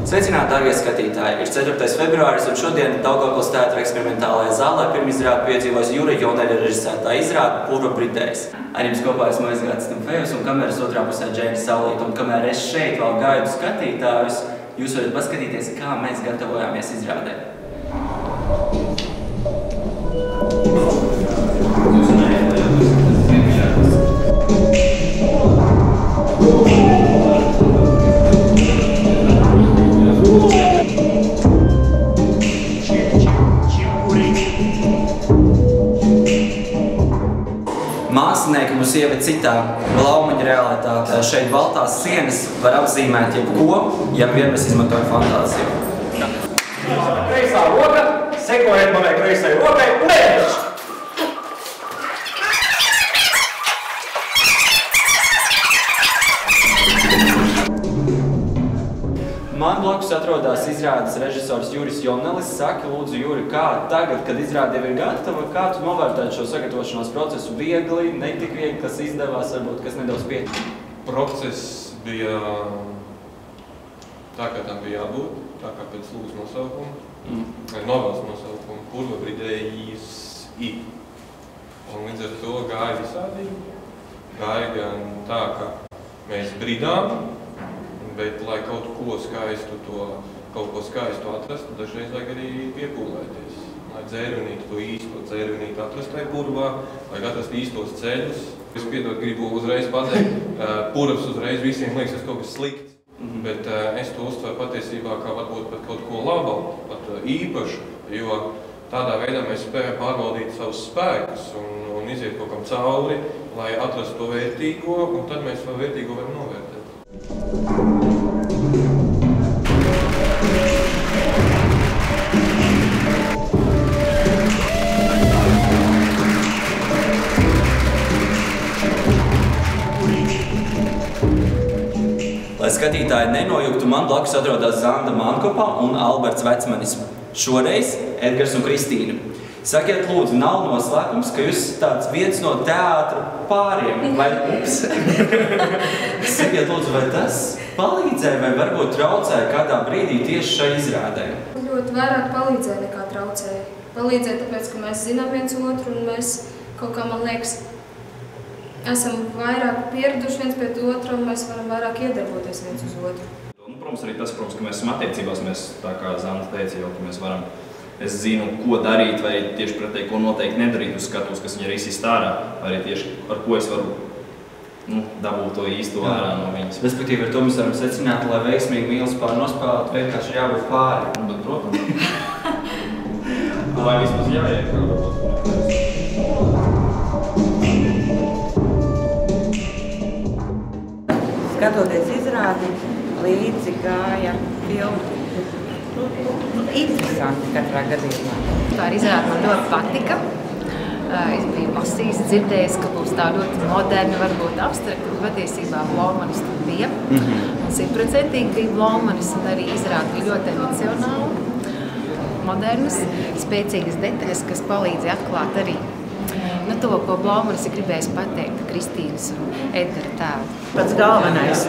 Sveicināti, dārgie skatītāji! Ir 4. februāris un šodien Daugavpils teātra eksperimentālajā zālē pirmizrādi piedzīvos Jura Joneļa režisētā izrāde Purva Bridējs. Ar jums kopā esmu Aizgāds Timfejus un kameras otrā pusē Džēna Saulīta. Un kamēr es šeit vēl gaidu skatītājus, jūs varat paskatīties, kā mēs gatavojāmies izrādē. Mākslinieki mūs ieved citā Blaumaņa realitātē. Šeit baltās sienas var apzīmēt jebko, ja vien mēs izmantojam fantāziju. Kreisā roka, sekojiet manai kreisai rokai un ejam! Man blakus atrodas izrādes režisors Juris Jonelis. Saki, lūdzu, Juri, kā tagad, kad izrāde jau ir gatava, kā tu novērtētu šo sagatavošanās procesu? Viegli, netik viegli, kas izdevās, varbūt, kas nedaudz pieķi? Process bija tā, kā tam bija jābūt, tā kā pēc lūgas nosaukuma, ar novēls nosaukumu Purva Bridējs I. Un līdz ar to gāja visādi. Gāja gan tā, ka mēs bridām, bet, lai kaut ko skaistu atrastu, dažreiz vajag arī piepūlēties. Lai dzērvenītu to īsto dzērvenītu atrast tajā purvā, vajag atrast īstos ceļus. Es gribu uzreiz pateikt, purvs uzreiz visiem liekas kaut kas slikts, bet es to uztveru patiesībā kā varbūt pat kaut ko labu, pat īpašu, jo tādā veidā mēs spējam pārbaudīt savus spēkus un iziet kaut kam cauri, lai atrastu to vērtīgo, un tad mēs to vērtīgo varam novērtēt. Lai skatītāji nenojuktu, man blakus atrodas Zanda Mankopa un Alberts Vecmanis. Šoreiz Edgars un Kristīna. Sakiet, lūdzu, nav noslēpums, ka jūs esat tāds viens no teātra pāriem, vai ups? Sakiet, lūdzu, vai tas palīdzēja vai varbūt traucēja kādā brīdī tieši šai izrādē? Ļoti vairāk palīdzēja nekā traucēja. Palīdzēja tāpēc, ka mēs zinām viens otru un mēs kaut kā, man liekas, esam vairāk pieraduši viens pret otru un mēs varam vairāk iedarboties viens uz otru. Protams, arī tas, ka mēs esam attiecībās, mēs, tā kā Zanda teica jau, ka mēs varam, es zinu, ko darīt, vai tieši pretēji, ko noteikti nedarīt uz skatus, kas viņa ir izsist ārā, vai arī tieši ar ko es varu dabūt to īsto ārā no viņas. Respektīvi, ar to mēs varam secināt, lai veiksmīgi mīlas pāri nospēlēt, vienkārši ir jābūt pāri. Bet, protams. Vai vismaz jāiek kā varbūt. Skatoties izrādi, līdzi gāja filmu. Interesanti katrā gadījumā. Tā izrāde man ļoti patika. Es biju lasījusi, dzirdējusi, ka būs tā ļoti moderna, varbūt abstrakta, bet patiesībā Blaumanis tur bija. Un 100% bija Blaumanis, un arī izrāde bija ļoti emocionāla, modernas, spēcīgas detaļas, kas palīdzēja atklāt arī to, ko Blaumanis ir gribējis pateikt Kristīnas un Edgara tēvu. Pats galvenais,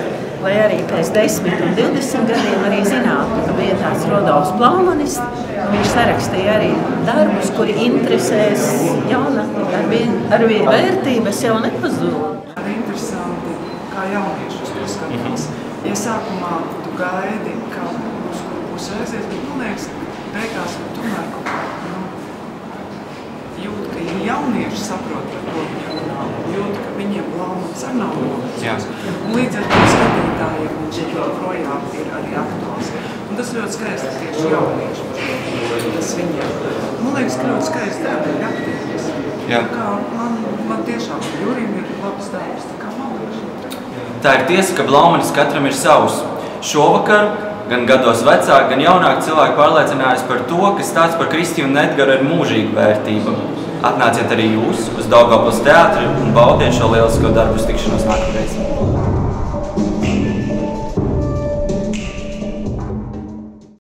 lai arī pēc 10 un 20 gadiem arī zinātu, ka bija tāds Rodolfs Blaumanis. Viņš sarakstīja arī darbus, kuri interesēs jaunatni, arvien vērtības jau nepazūd. Interesanti, kā jaunieši to skatās. Ja sākumā tu gaidi, ka uz kur pusi aizies, bet man liekas, beigās, ka tomēr kaut kā jūt, ka jaunieši saprot, par ko viņi runā, jūt, ka viņiem Blaumanis arī nav novecots. Un līdz ar to skatītājiem viņš joprojām ir arī aktuāls. Un tas ļoti skaisti tieši jaunieši, tas viņiem. Man liekas, ka ļoti skaisti darbi ir aktīvas. Kā man tiešām Jurim ir labs darbs, tā kā man liekas. Tā ir tiesa, ka Blaumanis katram ir savs. Šovakar gan gados vecāki, gan jaunāki cilvēki pārliecinājās par to, ka stāsts par Kristīnu un Edgaru ir mūžīga vērtība. Atnāciet arī jūs uz Daugavpils teātri un baudiet šo lielisko darbu uz tikšanos nākamreiz.